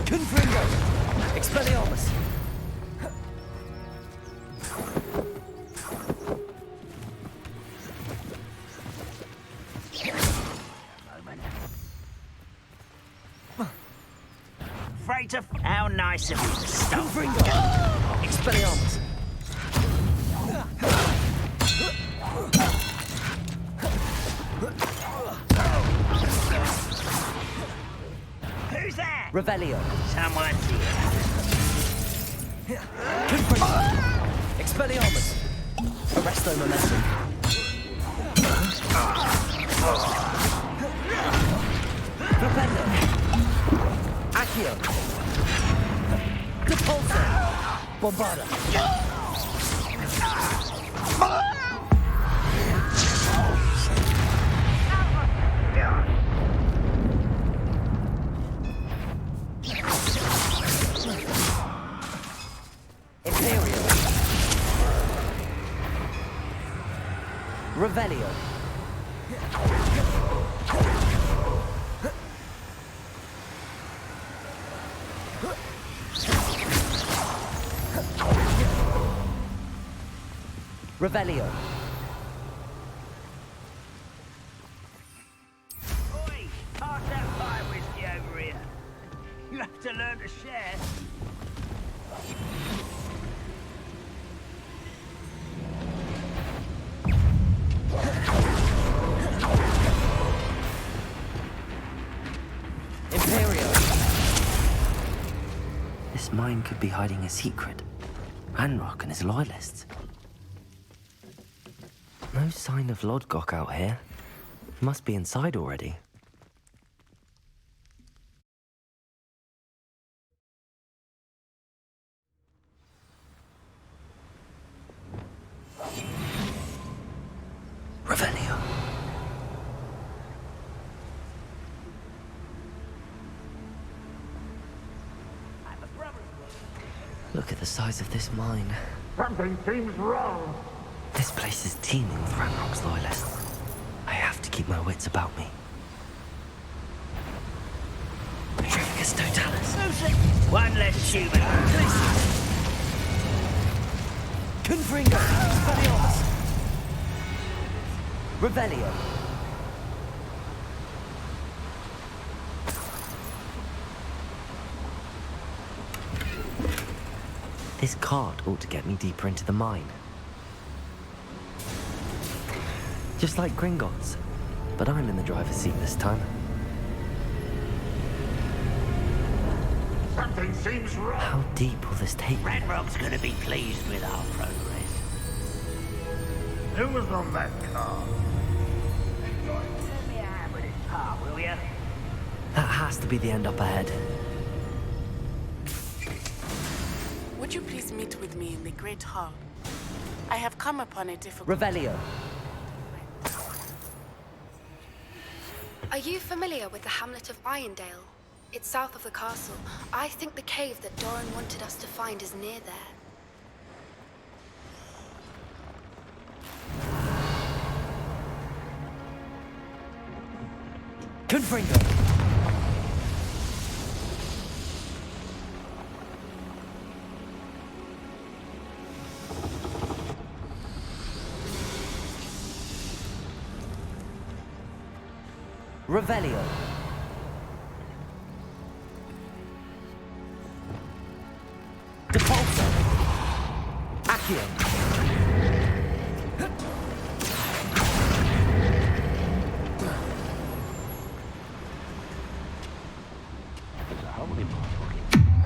Confringo! Expelliarmus! Freighter, how nice of you to stop. Confringo! Expelliarmus! Who's that? Revelio! Someone's here. Confringo! Expelliarmus! Arresto momentum! Propendo! Accio! Depulso! Bombarda! Imperial! Revelio! Revelio. Oi, pass that fire whiskey over here. You have to learn to share. Imperial. This mine could be hiding a secret. Unwritten and his loyalists. No sign of Lodgok out here. He must be inside already. Revelio. Look at the size of this mine. Something seems wrong. This place is teeming with Ranrock's loyalists. I have to keep my wits about me. Petrificus Totalis. One less human. Confringo! Expelliarmus! Revelio! This cart ought to get me deeper into the mine. Just like Gringotts, but I'm in the driver's seat this time. Something seems wrong. How deep will this take me? Ranrock's gonna be pleased with our progress. Who was on that car? Let me a hand with this part, will ya? That has to be the end up ahead. Would you please meet with me in the Great Hall? I have come upon a difficult... Revelio! Are you familiar with the hamlet of Irondale? It's south of the castle. I think the cave that Doran wanted us to find is near there. Confringo! Revelio. Depulso. Accio.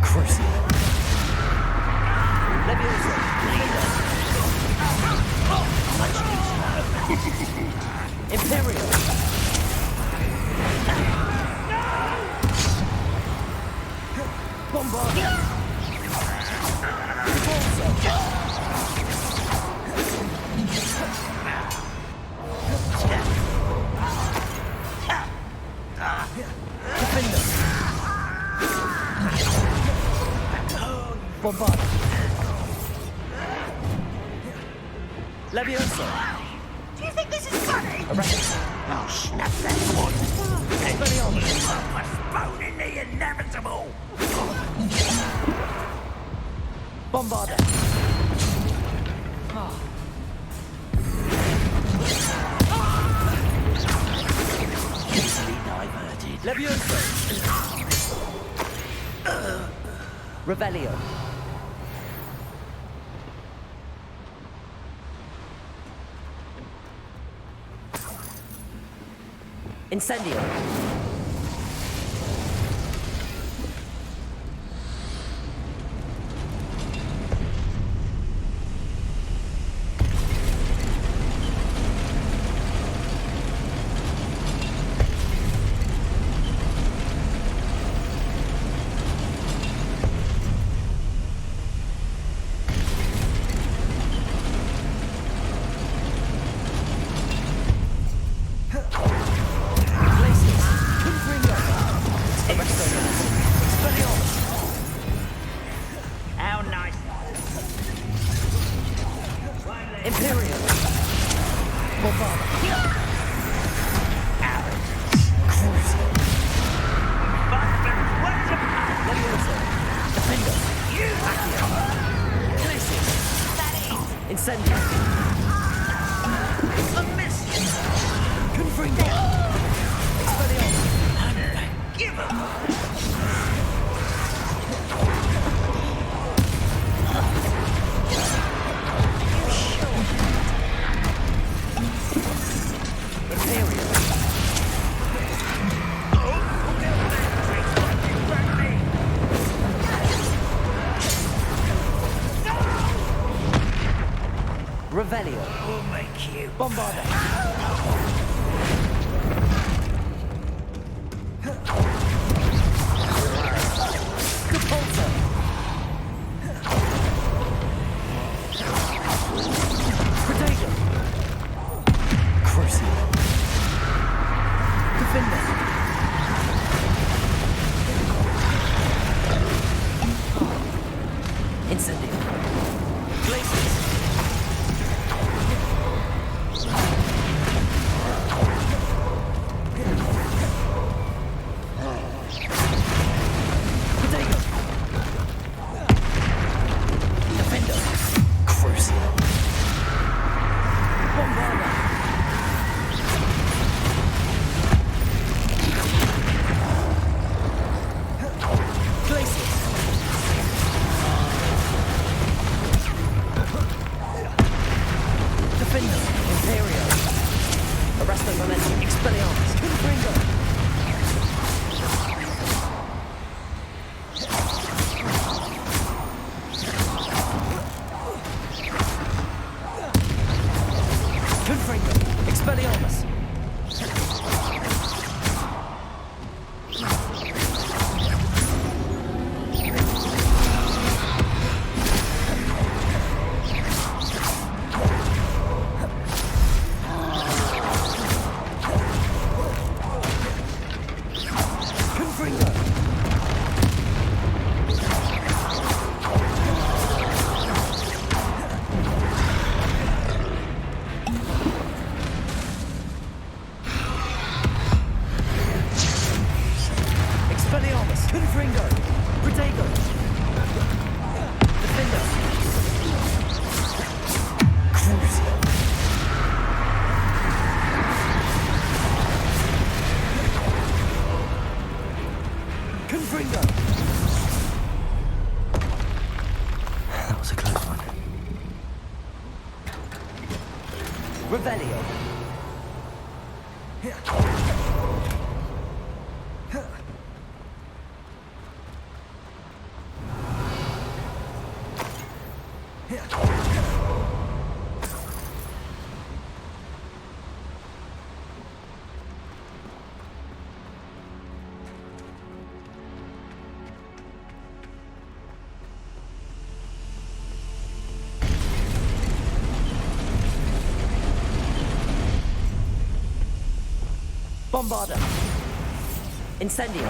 Crucial. Leviosa. Imperial. Bombard! Defender! Bombard! Leviosa! Do you think this is funny? Arrest! I'll snap that wood. Expelliarmus! Postponing the inevitable. Bombarda. Easily diverted. Levioso. Revelio. Incendio. How nice. Imperial. Bombarda. What's your Levioso. Defender. Accio. Glacius. Incendio. Confringo. Expelliarmus. give up? Revelio. We'll make you. Bombarda. Repulsor. Protego. Crucible. Defender. Incendio. Glacius. Protego. Defender. Crucible. Bombarda. Glacius. Defender. Imperial. Arresto Momentum. Expelliarmus. Confringo. Confringo. Expelliarmus. Confringo. Expelliarmus. Confringo. Protego. Defender. Crucible. Confringo. That was a close one. Revelio. Bombarda. Incendio.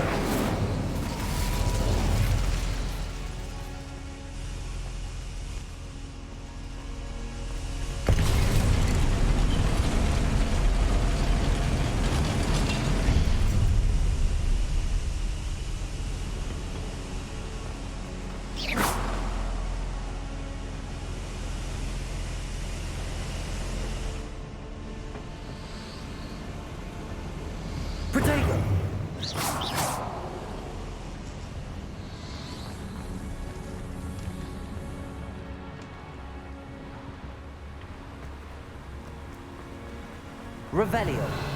Revelio.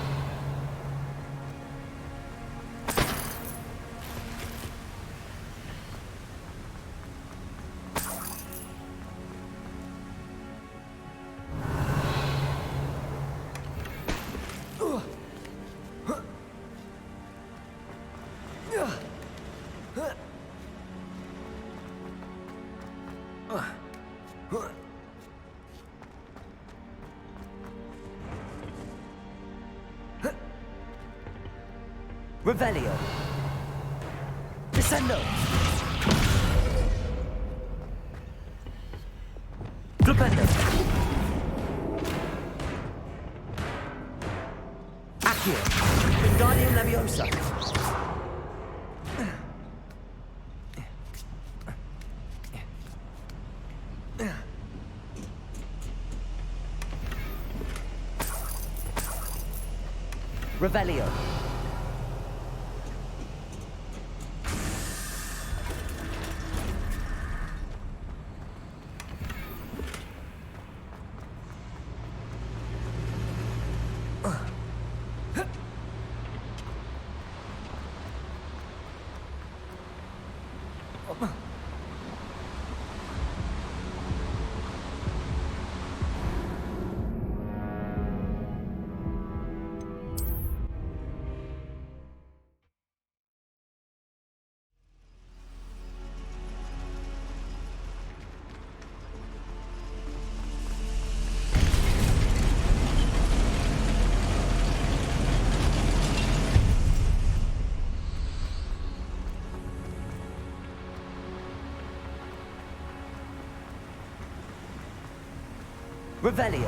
Revelio. Descendo. Flipendo. Accio. Wingardium Leviosa. Revelio. Revelio.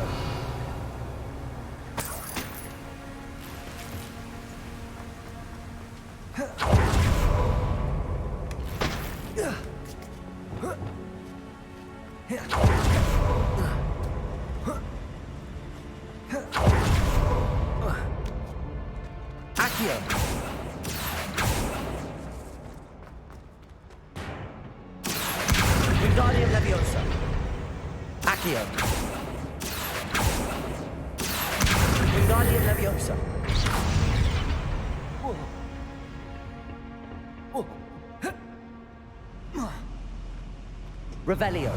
Accio. Wingardium Leviosa. Accio. Wingardium Leviosa. Revelio.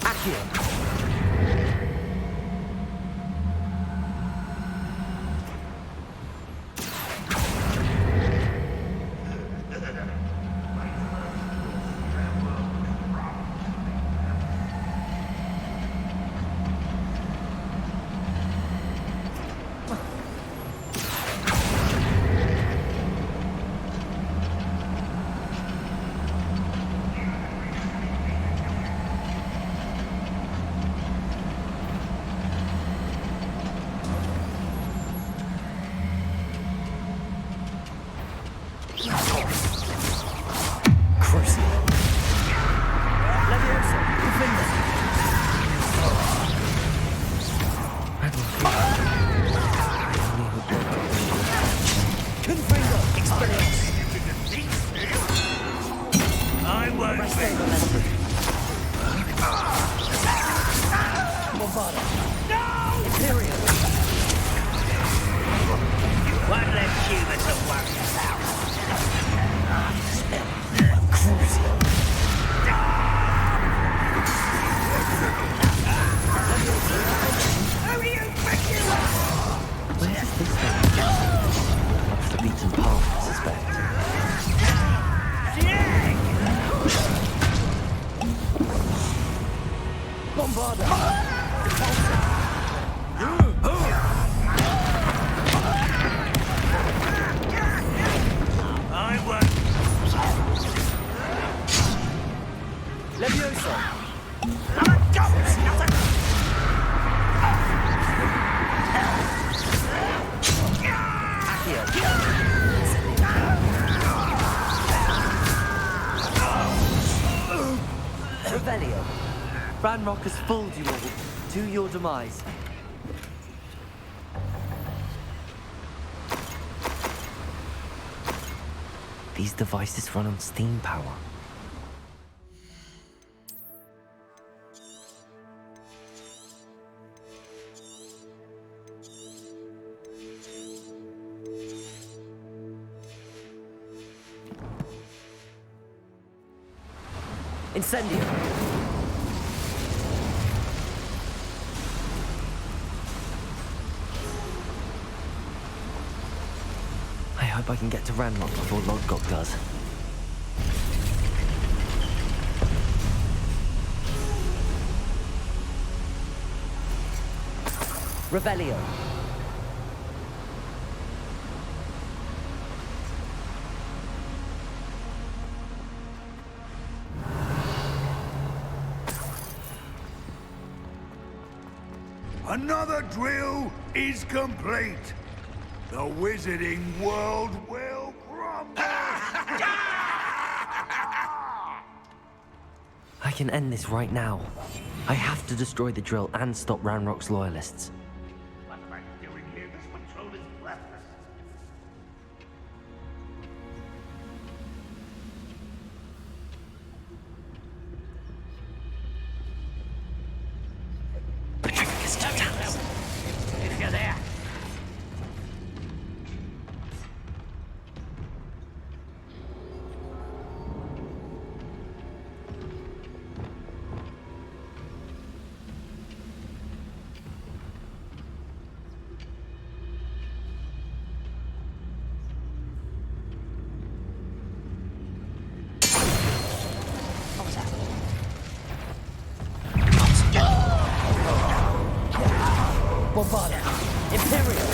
Accio. Leviosa! Accio! Revelio! Ranrock has fooled you all to your demise. These devices run on steam power. Incendio! I hope I can get to Ranrock before Lodgok does. Revelio! Another drill is complete. The wizarding world will crumble. I can end this right now. I have to destroy the drill and stop Ranrock's loyalists. What am I doing here? This patrol is breathless. If you're there. Bombarda! Imperial!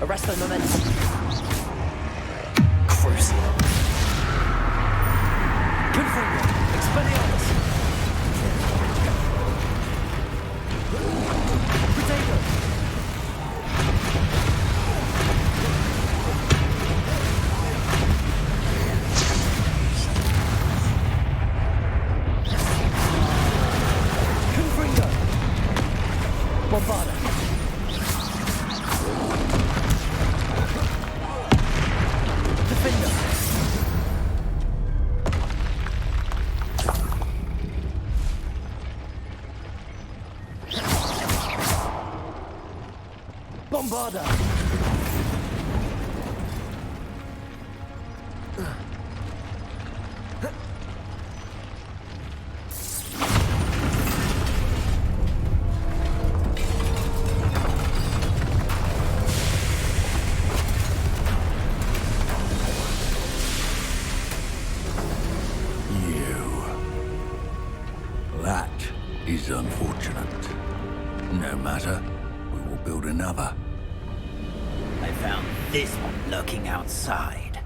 Arresto momentum. Crucial. Confringo. Expelliarmus. Potato. Confringo. Bombarda. Defender. Bombarda. That is unfortunate. No matter, we will build another. I found this one lurking outside.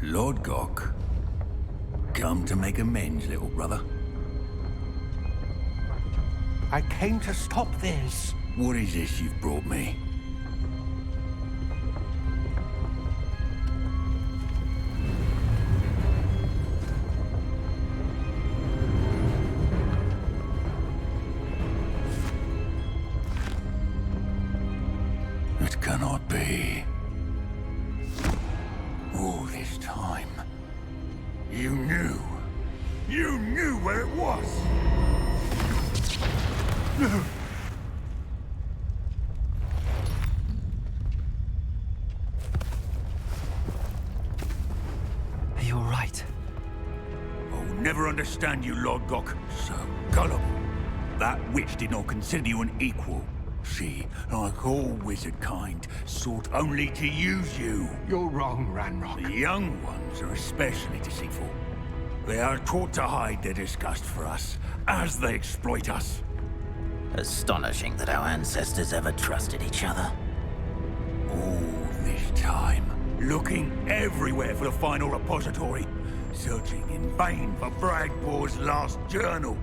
Lord Gok, come to make amends, little brother. I came to stop this. What is this you've brought me? cannot be. All this time, you knew. You knew where it was. Are you all right? I'll never understand you, Lord Gok. So gullible. That witch did not consider you an equal. She, like all wizard kind, sought only to use you. You're wrong, Ranrock. The young ones are especially deceitful. They are taught to hide their disgust for us, as they exploit us. Astonishing that our ancestors ever trusted each other. All this time, looking everywhere for the final repository, searching in vain for Bragbor's last journal.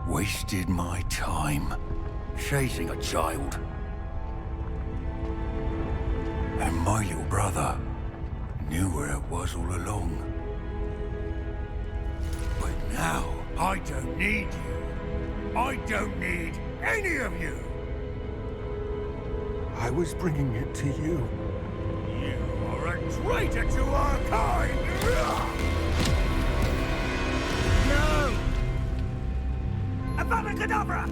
Wasted my time, chasing a child. And my little brother knew where it was all along. But now, I don't need you. I don't need any of you. I was bringing it to you. You are a traitor to our kind! No! Avada Kedavra!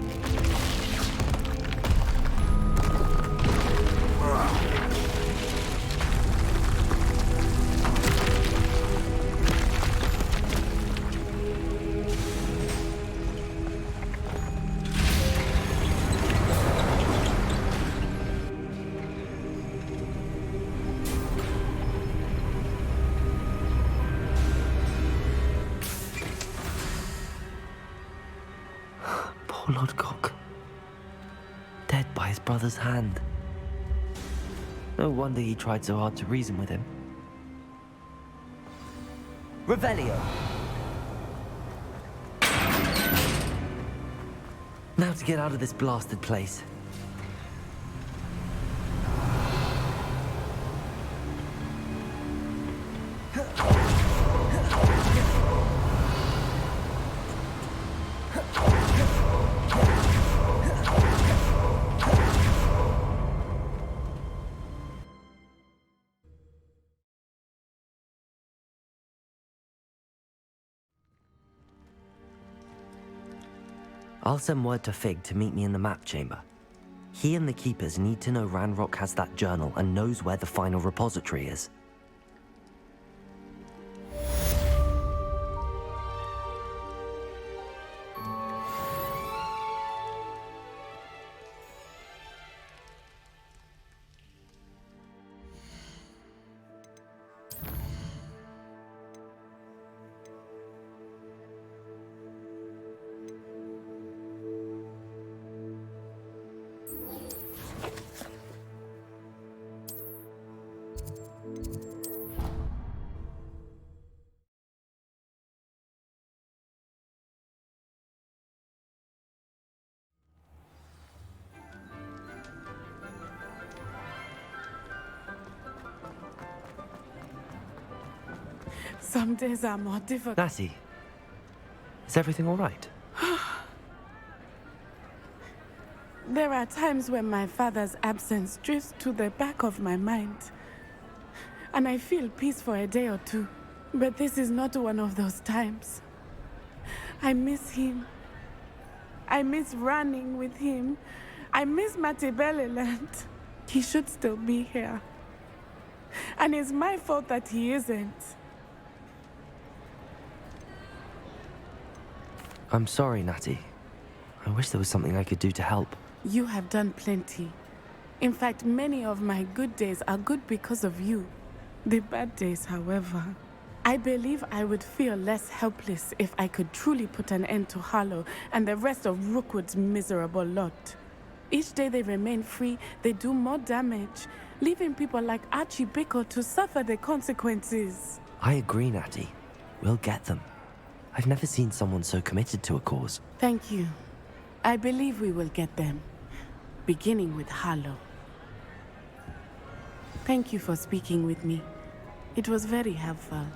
Poor Lord Gok. Dead by his brother's hand. No wonder he tried so hard to reason with him. Revelio! Now to get out of this blasted place. I'll send word to Fig to meet me in the map chamber. He and the Keepers need to know Ranrock has that journal and knows where the final repository is. Some days are more difficult. Natty, is everything all right? There are times when my father's absence drifts to the back of my mind. And I feel peace for a day or two. But this is not one of those times. I miss him. I miss running with him. I miss Matibeleland. He should still be here. And it's my fault that he isn't. I'm sorry, Natty. I wish there was something I could do to help. You have done plenty. In fact, many of my good days are good because of you. The bad days, however. I believe I would feel less helpless if I could truly put an end to Harlow and the rest of Rookwood's miserable lot. Each day they remain free, they do more damage, leaving people like Archie Bickle to suffer the consequences. I agree, Natty. We'll get them. I've never seen someone so committed to a cause. Thank you. I believe we will get them, beginning with Harlow. Thank you for speaking with me. It was very helpful.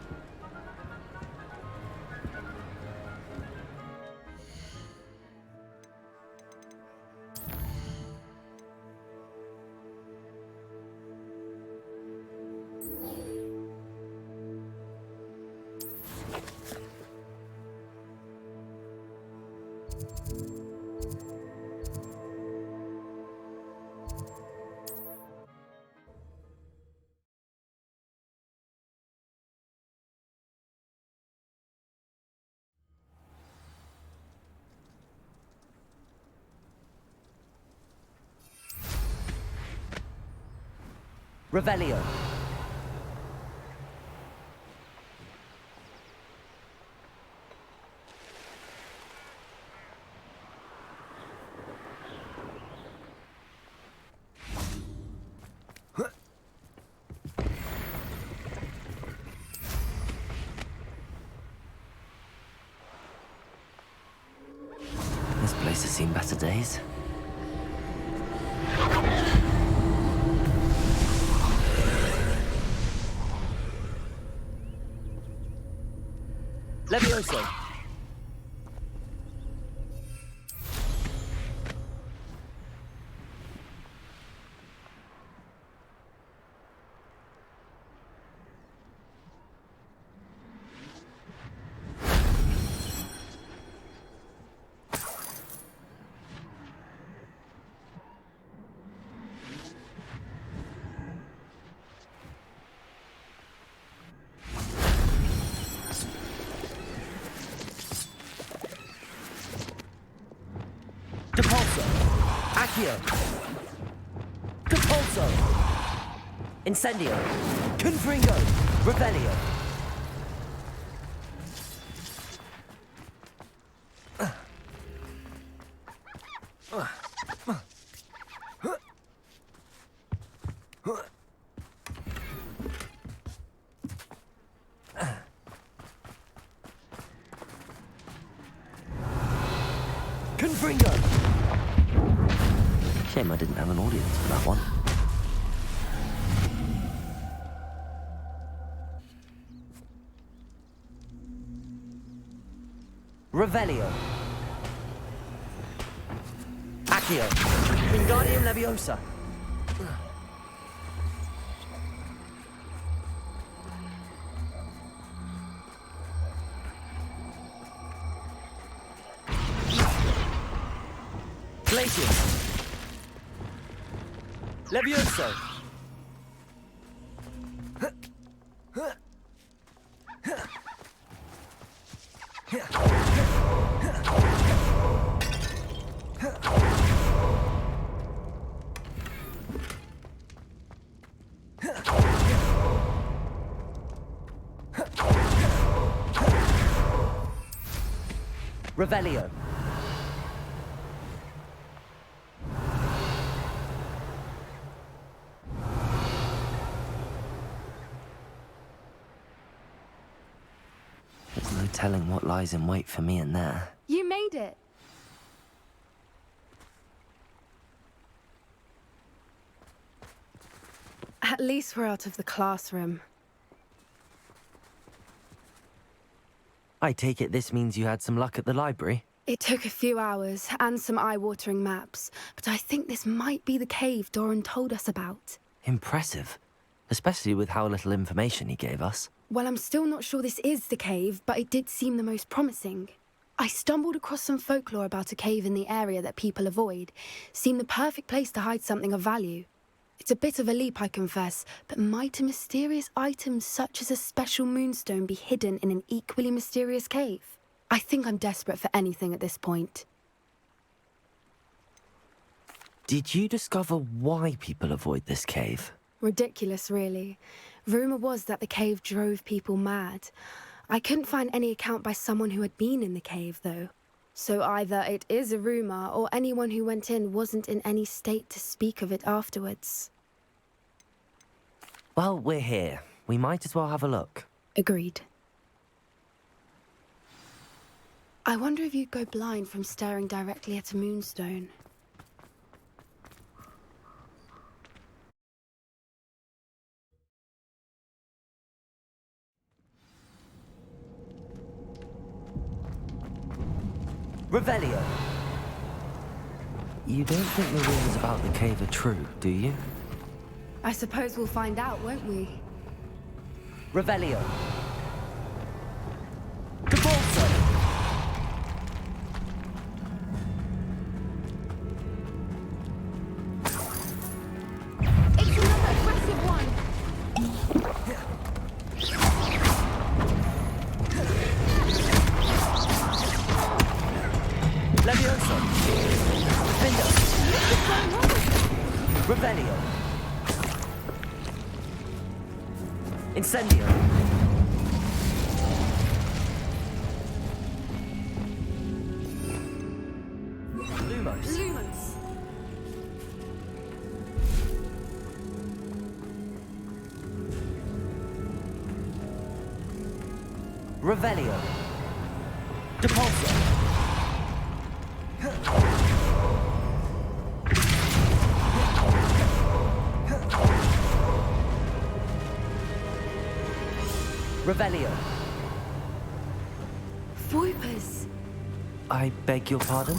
Revelio. This place has seen better days. Levioso. Depulso. Accio. Depulso. Incendio. Confringo. Revelio. Confringo. Shame I didn't have an audience for that one. Revelio. Accio. Wingardium Leviosa. Glacius. Levioso. Revelio. There's no telling what lies in wait for me in there. You made it. At least we're out of the classroom. I take it this means you had some luck at the library? It took a few hours and some eye-watering maps, but I think this might be the cave Doran told us about. Impressive. Especially with how little information he gave us. Well, I'm still not sure this is the cave, but it did seem the most promising. I stumbled across some folklore about a cave in the area that people avoid. Seemed the perfect place to hide something of value. It's a bit of a leap, I confess, but might a mysterious item such as a special moonstone be hidden in an equally mysterious cave? I think I'm desperate for anything at this point. Did you discover why people avoid this cave? Ridiculous, really. Rumour was that the cave drove people mad. I couldn't find any account by someone who had been in the cave, though. So either it is a rumour, or anyone who went in wasn't in any state to speak of it afterwards. Well, we're here. We might as well have a look. Agreed. I wonder if you'd go blind from staring directly at a moonstone. Revelio. You don't think the rumours about the cave are true, do you? I suppose we'll find out, won't we? Revelio. Depulso. It's another aggressive one! Levioso. Vindo. Revelio. Incendio. Lumos. Lumos. Revelio. Depulso. Revelio. Voipers. I beg your pardon?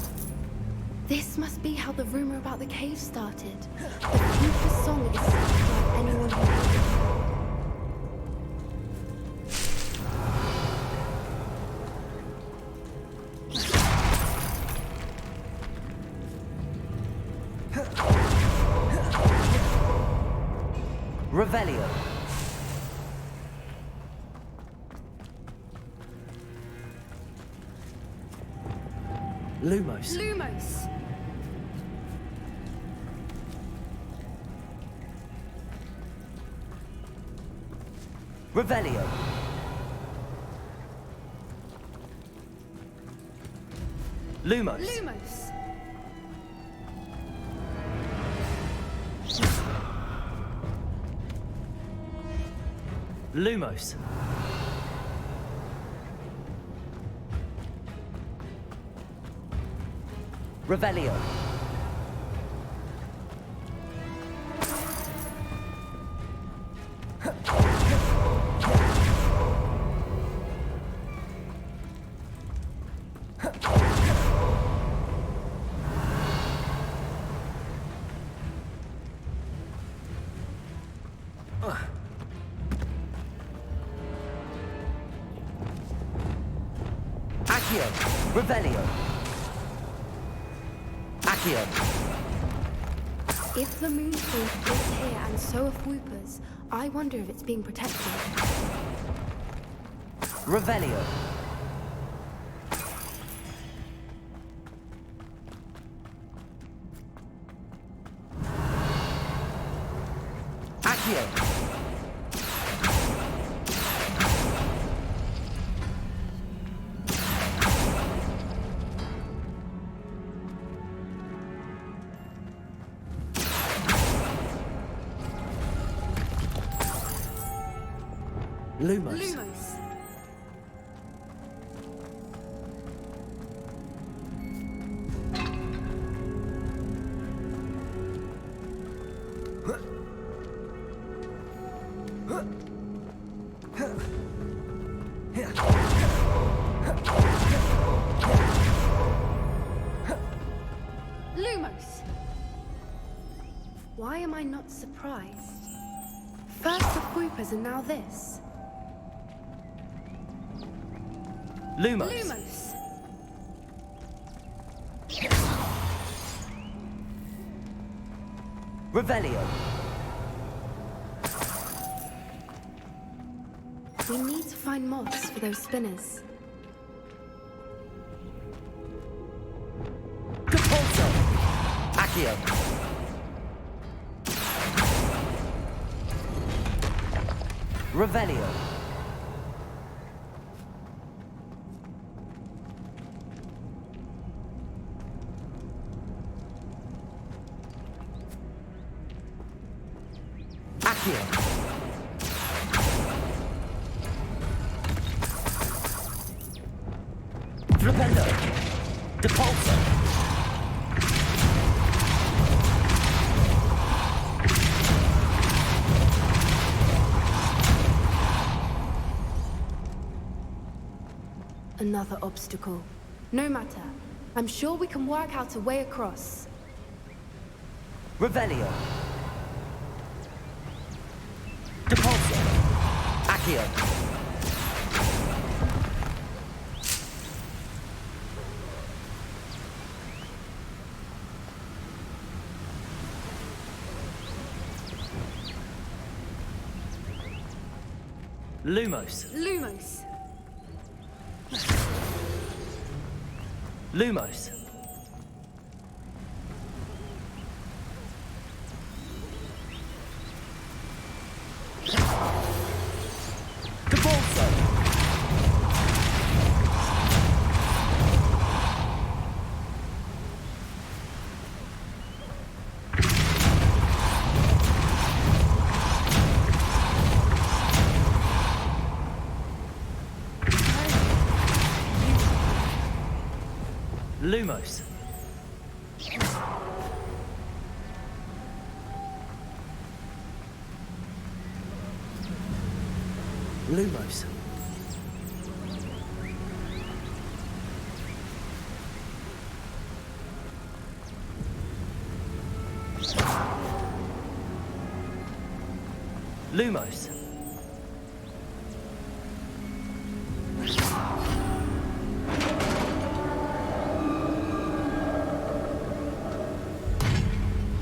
This must be how the rumor about the cave started. The Voiper song is said to drive anyone who hears it. Revelio. Lumos. Lumos. Revelio. Lumos. Lumos. Lumos. Revelio. Accio. Revelio. Accio. If the moon storm is here and so are Voipers, I wonder if it's being protected. Revelio. Accio. Lumos. Lumos. Lumos. Why am I not surprised? First the Voipers and now this. Lumos. Lumos. Revelio. We need to find moths for those spinners. Depulso. Accio. Revelio. Accio. Flipendo. Depulso. Another obstacle. No matter. I'm sure we can work out a way across. Revelio. Depulso. Accio. Lumos. Lumos. Lumos. Lumos. Lumos. Lumos.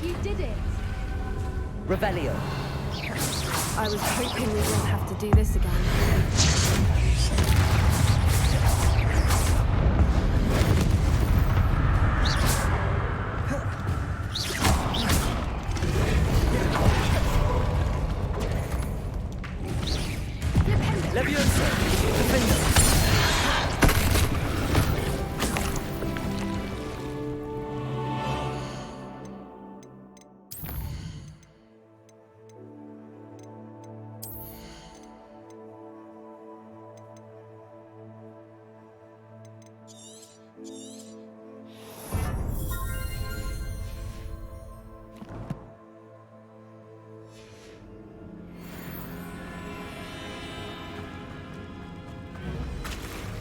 You did it! Revelio. I was hoping we wouldn't have to do this again. Leviosa. Gryffindor.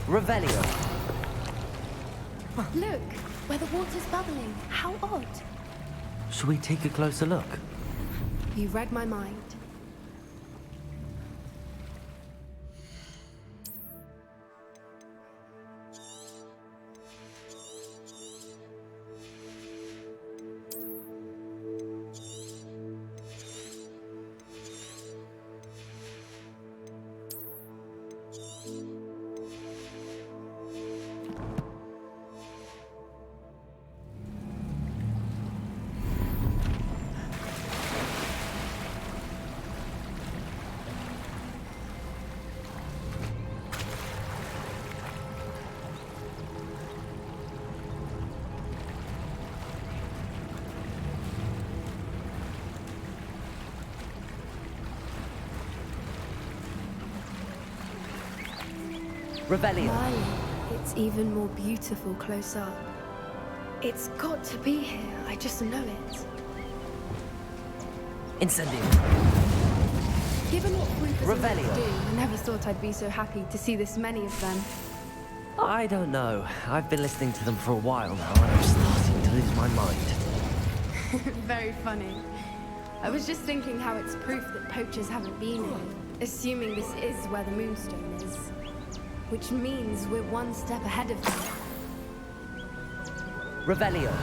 Revelio. Look, where the water's bubbling. How odd. Should we take a closer look? You read my mind. Revelio. My, it's even more beautiful close up. It's got to be here. I just know it. Incendio. Given what Rufus Revelio. do, I never thought I'd be so happy to see this many of them. I don't know. I've been listening to them for a while now, and I'm starting to lose my mind. Very funny. I was just thinking how it's proof that poachers haven't been here, assuming this is where the Moonstone is. Which means we're one step ahead of them. Revelio.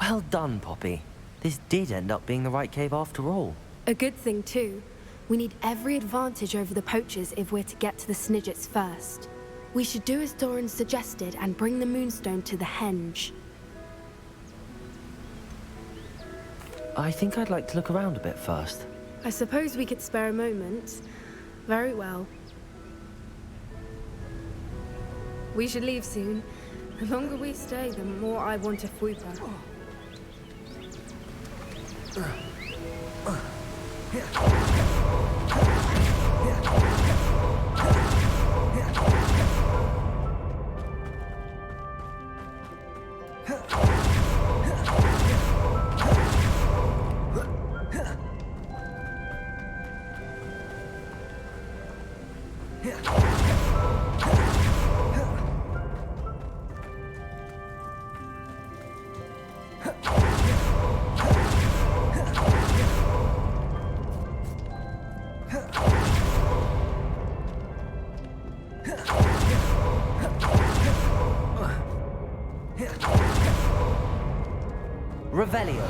Well done, Poppy. This did end up being the right cave after all. A good thing, too. We need every advantage over the poachers if we're to get to the Snidgets first. We should do as Doran suggested and bring the Moonstone to the Henge. I think I'd like to look around a bit first. I suppose we could spare a moment. Very well. We should leave soon. The longer we stay, the more I want a Fwooper. Revelio.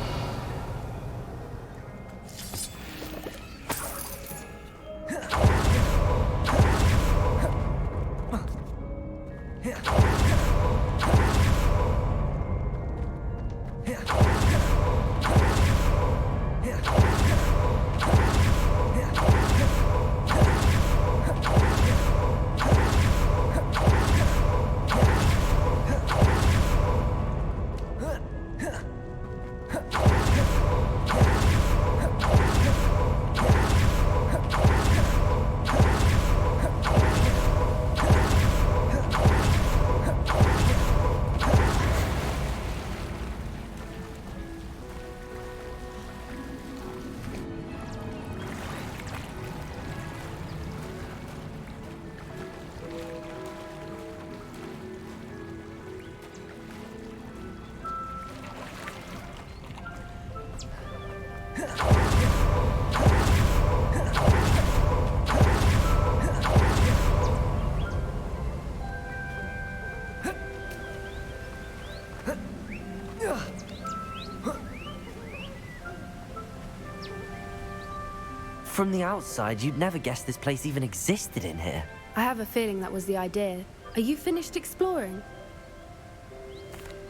From the outside, you'd never guess this place even existed in here. I have a feeling that was the idea. Are you finished exploring?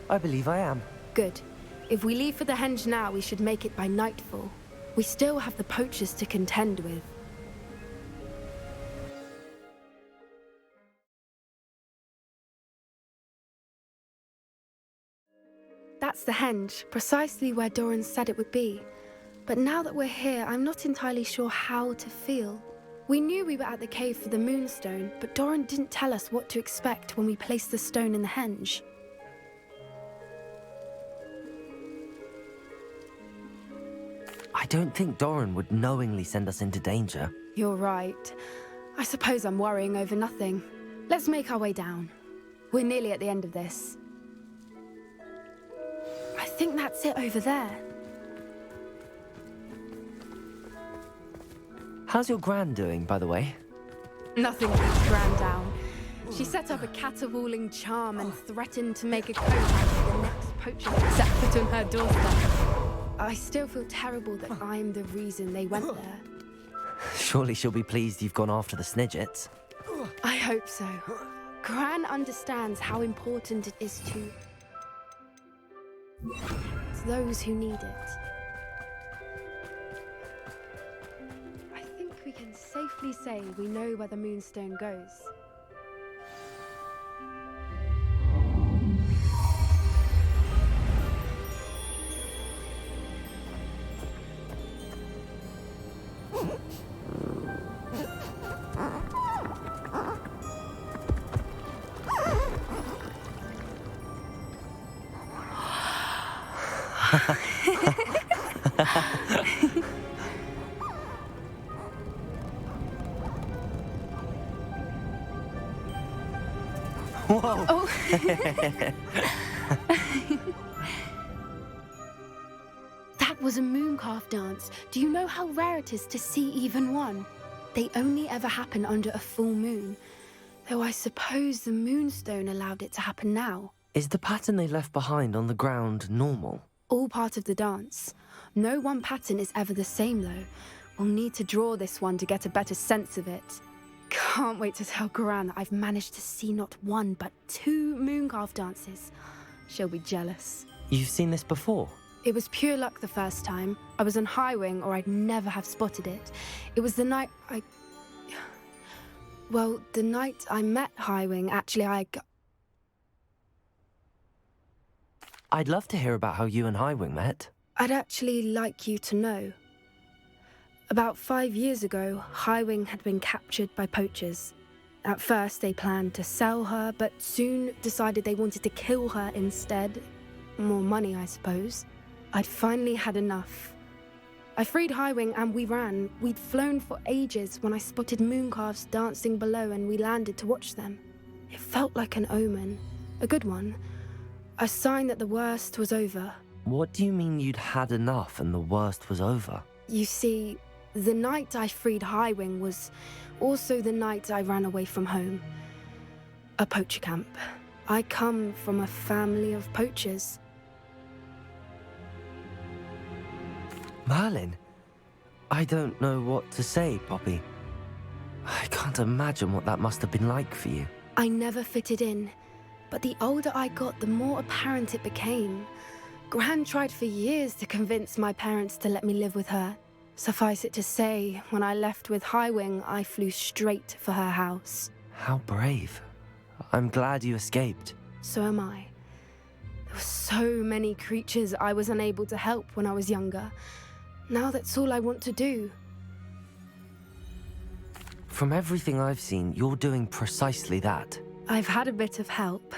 I believe I am. Good. If we leave for the henge now, we should make it by nightfall. We still have the poachers to contend with. That's the henge, precisely where Doran said it would be. But now that we're here, I'm not entirely sure how to feel. We knew we were at the cave for the moonstone, but Doran didn't tell us what to expect when we placed the stone in the henge. I don't think Doran would knowingly send us into danger. You're right. I suppose I'm worrying over nothing. Let's make our way down. We're nearly at the end of this. I think that's it over there. How's your gran doing, by the way? Nothing keeps Gran down. She set up a caterwauling charm and threatened to make a coat out of the next poacher that set foot on her doorstep. I still feel terrible that I'm the reason they went there. Surely she'll be pleased you've gone after the Snidgets. I hope so. Gran understands how important it is to those who need it. I think we can safely say we know where the moonstone goes. Whoa! Oh. That was a mooncalf dance. Do you know how rare it is to see even one? They only ever happen under a full moon. Though I suppose the moonstone allowed it to happen now. Is the pattern they left behind on the ground normal? All part of the dance. No one pattern is ever the same, though. We'll need to draw this one to get a better sense of it. Can't wait to tell Gran that I've managed to see not one, but 2 mooncalf dances. She'll be jealous. You've seen this before? It was pure luck the first time. I was on Highwing, or I'd never have spotted it. It was the night Well, the night I met Highwing, actually, I'd love to hear about how you and Highwing met. I'd actually like you to know. About 5 years ago, Highwing had been captured by poachers. At first, they planned to sell her, but soon decided they wanted to kill her instead. More money, I suppose. I'd finally had enough. I freed Highwing and we ran. We'd flown for ages when I spotted mooncalves dancing below and we landed to watch them. It felt like an omen. A good one. A sign that the worst was over. What do you mean you'd had enough and the worst was over? You see, the night I freed Highwing was also the night I ran away from home. A poacher camp. I come from a family of poachers. Merlin? I don't know what to say, Poppy. I can't imagine what that must have been like for you. I never fitted in, but the older I got, the more apparent it became. Gran tried for years to convince my parents to let me live with her. Suffice it to say, when I left with Highwing, I flew straight for her house. How brave. I'm glad you escaped. So am I. There were so many creatures I was unable to help when I was younger. Now that's all I want to do. From everything I've seen, you're doing precisely that. I've had a bit of help.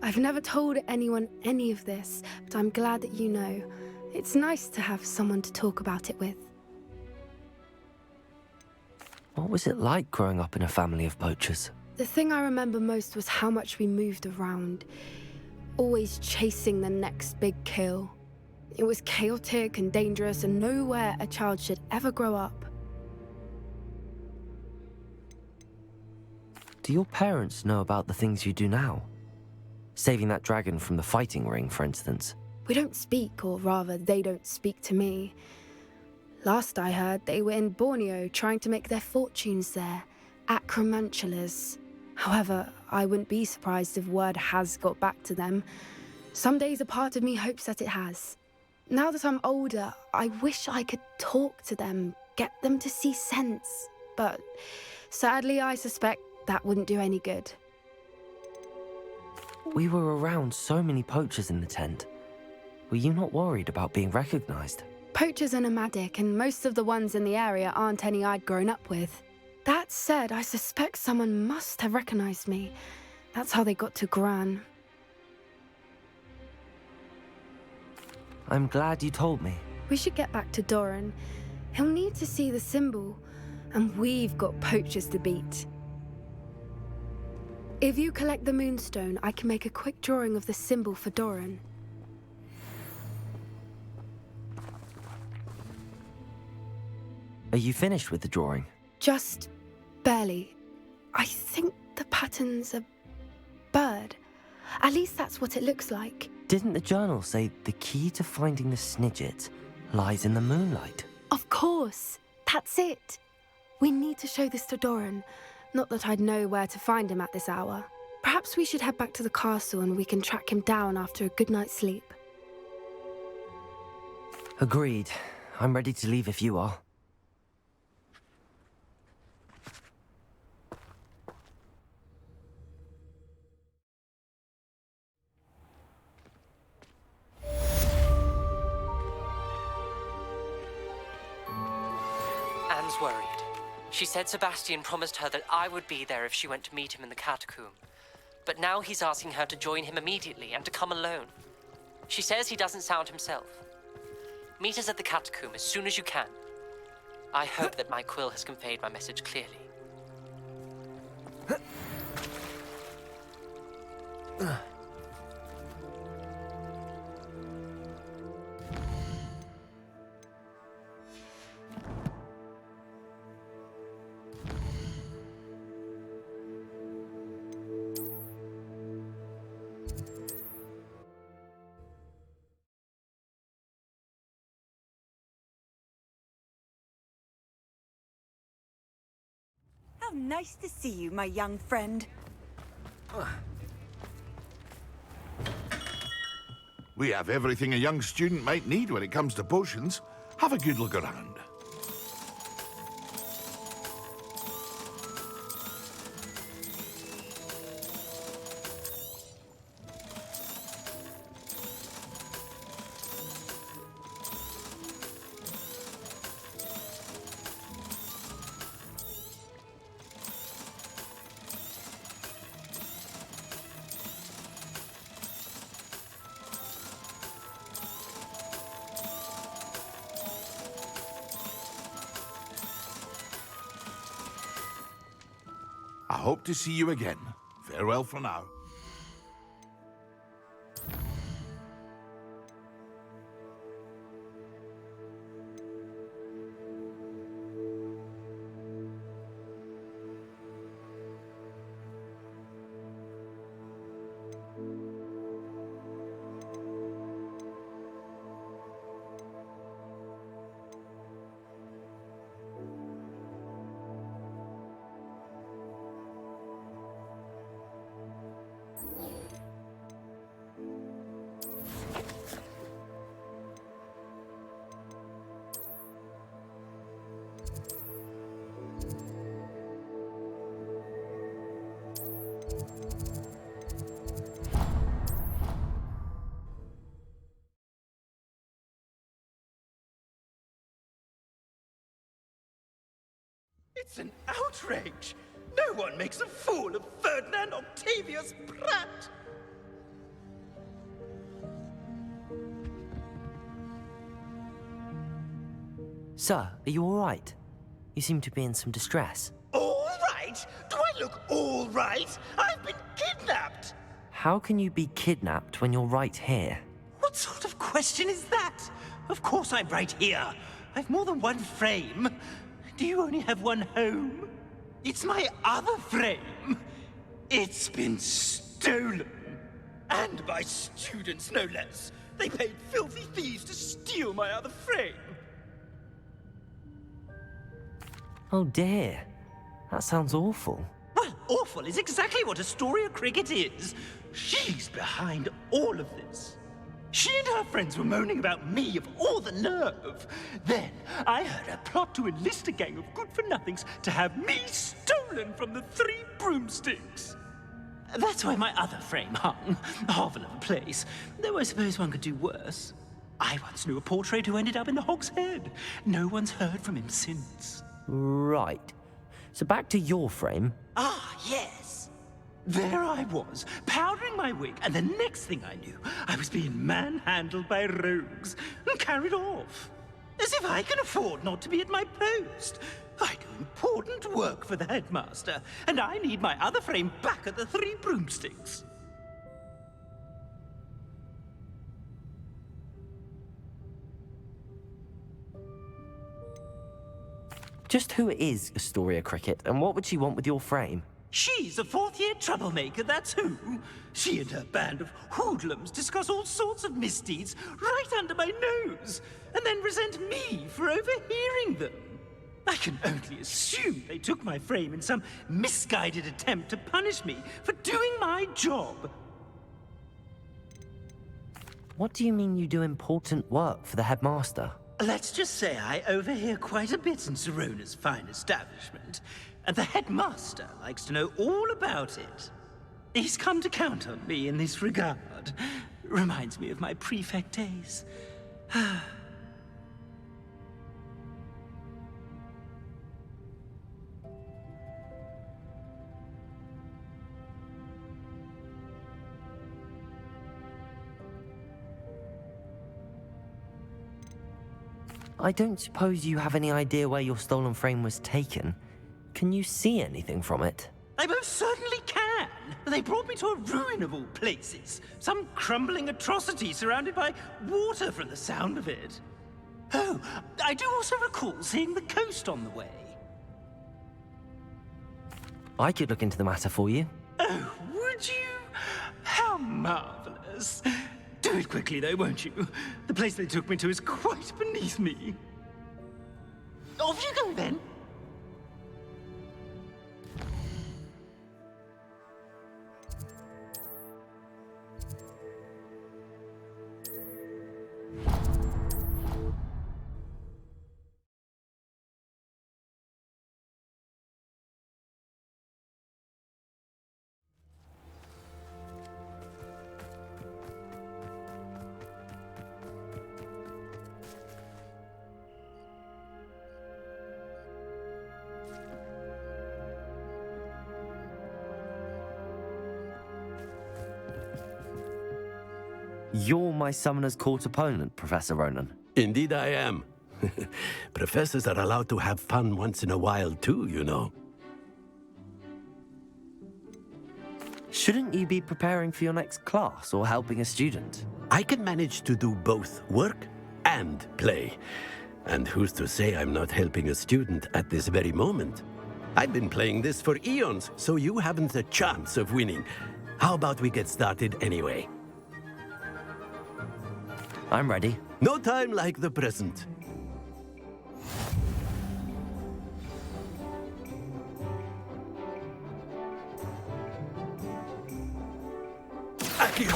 I've never told anyone any of this, but I'm glad that you know. It's nice to have someone to talk about it with. What was it like growing up in a family of poachers? The thing I remember most was how much we moved around, always chasing the next big kill. It was chaotic and dangerous and nowhere a child should ever grow up. Do your parents know about the things you do now? Saving that dragon from the fighting ring, for instance. We don't speak, or rather, they don't speak to me. Last I heard, they were in Borneo trying to make their fortunes there, acromantulas. However, I wouldn't be surprised if word has got back to them. Some days a part of me hopes that it has. Now that I'm older, I wish I could talk to them, get them to see sense. But sadly, I suspect that wouldn't do any good. We were around so many poachers in the tent. Were you not worried about being recognized? Poachers are nomadic, and most of the ones in the area aren't any I'd grown up with. That said, I suspect someone must have recognized me. That's how they got to Gran. I'm glad you told me. We should get back to Doran. He'll need to see the symbol, and we've got poachers to beat. If you collect the moonstone, I can make a quick drawing of the symbol for Doran. Are you finished with the drawing? Just barely. I think the pattern's a bird. At least that's what it looks like. Didn't the journal say the key to finding the Snidget lies in the moonlight? Of course. That's it. We need to show this to Doran. Not that I'd know where to find him at this hour. Perhaps we should head back to the castle and we can track him down after a good night's sleep. Agreed. I'm ready to leave if you are. Anne's worried. She said Sebastian promised her that I would be there if she went to meet him in the catacomb. But now he's asking her to join him immediately and to come alone. She says he doesn't sound himself. Meet us at the catacomb as soon as you can. I hope that my quill has conveyed my message clearly. How nice to see you, my young friend. We have everything a young student might need when it comes to potions. Have a good look around. I hope to see you again. Farewell for now. It's an outrage! No one makes a fool of Ferdinand Octavius Pratt! Sir, are you all right? You seem to be in some distress. All right? Do I look all right? I've been kidnapped! How can you be kidnapped when you're right here? What sort of question is that? Of course I'm right here. I've more than one frame. Do you only have one home? It's my other frame. It's been stolen. And by students, no less. They paid filthy thieves to steal my other frame. Oh dear. That sounds awful. Well, awful is exactly what Astoria Cricket is. She's behind all of this. She and her friends were moaning about me of all the nerve. Then I heard her plot to enlist a gang of good-for-nothings to have me stolen from the 3 broomsticks. That's where my other frame hung. A hovel of a place. Though I suppose one could do worse. I once knew a portrait who ended up in the Hog's Head. No one's heard from him since. Right. So back to your frame. Ah, yes. There I was, powdering my wig, and the next thing I knew, I was being manhandled by rogues and carried off. As if I can afford not to be at my post. I do important work for the headmaster, and I need my other frame back at the 3 broomsticks. Just who is Astoria Cricket, and what would she want with your frame? She's a 4th-year troublemaker, that's who. She and her band of hoodlums discuss all sorts of misdeeds right under my nose, and then resent me for overhearing them. I can only assume they took my frame in some misguided attempt to punish me for doing my job. What do you mean you do important work for the headmaster? Let's just say I overhear quite a bit in Serona's fine establishment, and the headmaster likes to know all about it. He's come to count on me in this regard. Reminds me of my prefect days. I don't suppose you have any idea where your stolen frame was taken. Can you see anything from it? I most certainly can. They brought me to a ruin of all places. Some crumbling atrocity surrounded by water from the sound of it. Oh, I do also recall seeing the coast on the way. I could look into the matter for you. Oh, would you? How marvelous. Do it quickly, though, won't you? The place they took me to is quite beneath me. Off you go, then. You're my summoner's court opponent, Professor Ronan. Indeed I am. Professors are allowed to have fun once in a while too, you know. Shouldn't you be preparing for your next class or helping a student? I can manage to do both work and play. And who's to say I'm not helping a student at this very moment? I've been playing this for eons, so you haven't a chance of winning. How about we get started anyway? I'm ready. No time like the present. Accio!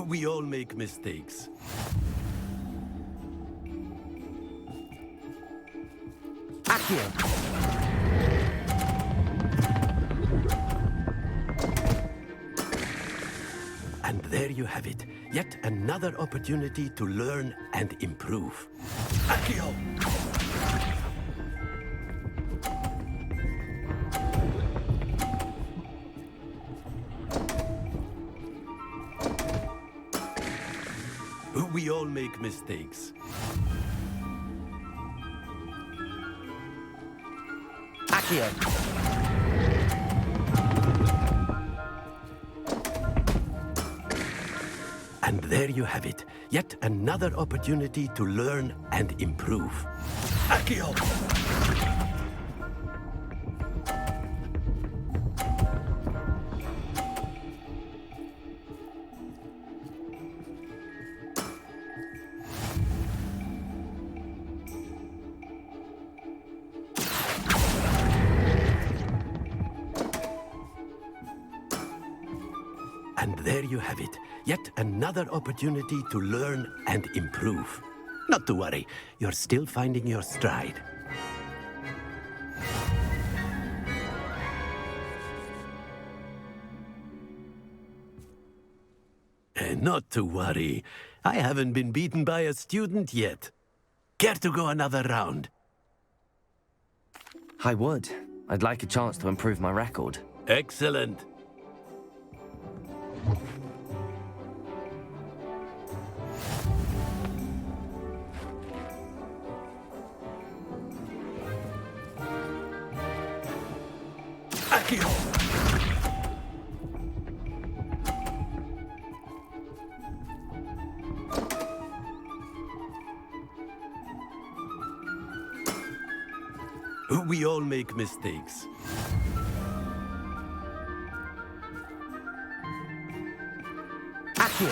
We all make mistakes. Accio! And there you have it. Yet another opportunity to learn and improve. Accio! We all make mistakes. Accio! And there you have it. Yet another opportunity to learn and improve. Accio! you have it. Yet another opportunity to learn and improve. Not to worry, you're still finding your stride. Not to worry. I haven't been beaten by a student yet. Care to go another round? I would. I'd like a chance to improve my record. Excellent. Accio! We all make mistakes. Accio!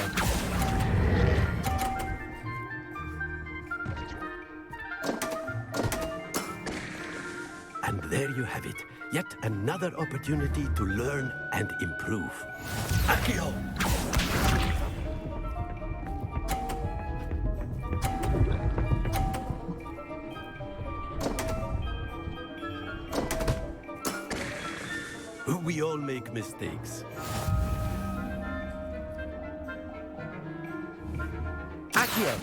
And there you have it. Yet another opportunity to learn and improve. Accio! We all make mistakes. Accio!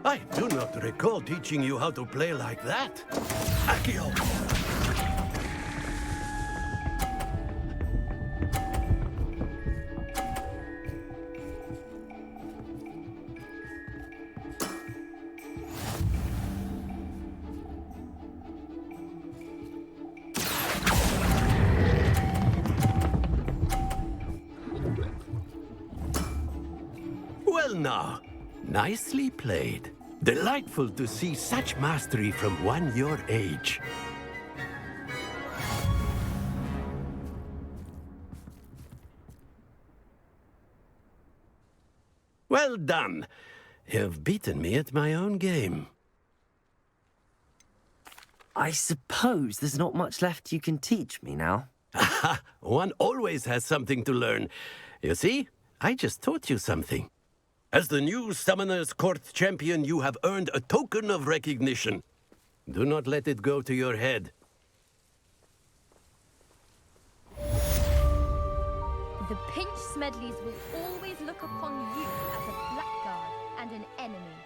I do not recall teaching you how to play like that. Accio! Well now, nicely played. Delightful to see such mastery from one your age. Well done. You've beaten me at my own game. I suppose there's not much left you can teach me now. Aha! One always has something to learn. You see, I just taught you something. As the new Summoner's Court champion, you have earned a token of recognition. Do not let it go to your head. The Pinch Smedleys will always look upon you as a blackguard and an enemy.